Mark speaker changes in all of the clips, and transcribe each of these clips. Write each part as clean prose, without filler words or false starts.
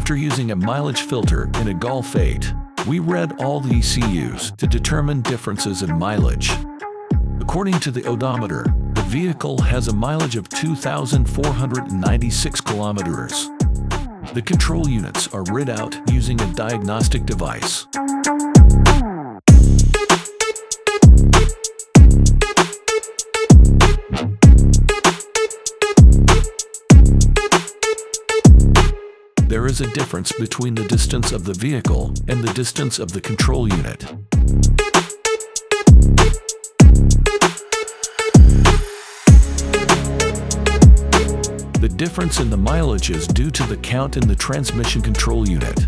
Speaker 1: After using a mileage filter in a Golf 8, we read all the ECUs to determine differences in mileage. According to the odometer, the vehicle has a mileage of 2,496 kilometers. The control units are read out using a diagnostic device. There is a difference between the distance of the vehicle and the distance of the control unit. The difference in the mileage is due to the count in the transmission control unit.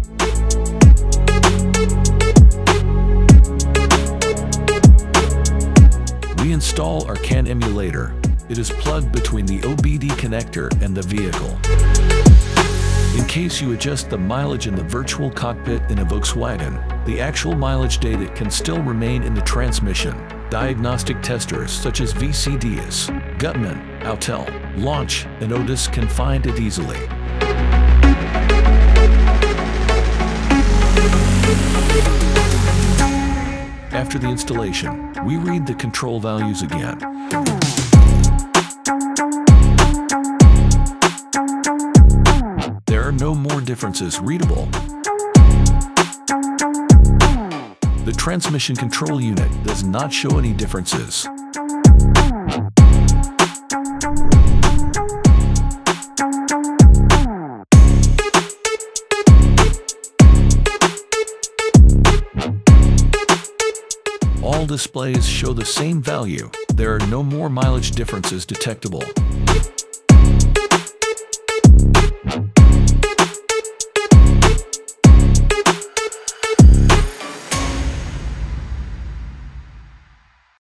Speaker 1: We install our CAN emulator. It is plugged between the OBD connector and the vehicle. In case you adjust the mileage in the virtual cockpit in a Volkswagen, the actual mileage data can still remain in the transmission. Diagnostic testers such as VCDS, Autel, Launch, and Otis can find it easily. After the installation, we read the control values again. There are no more differences readable. The transmission control unit does not show any differences. All displays show the same value. There are no more mileage differences detectable.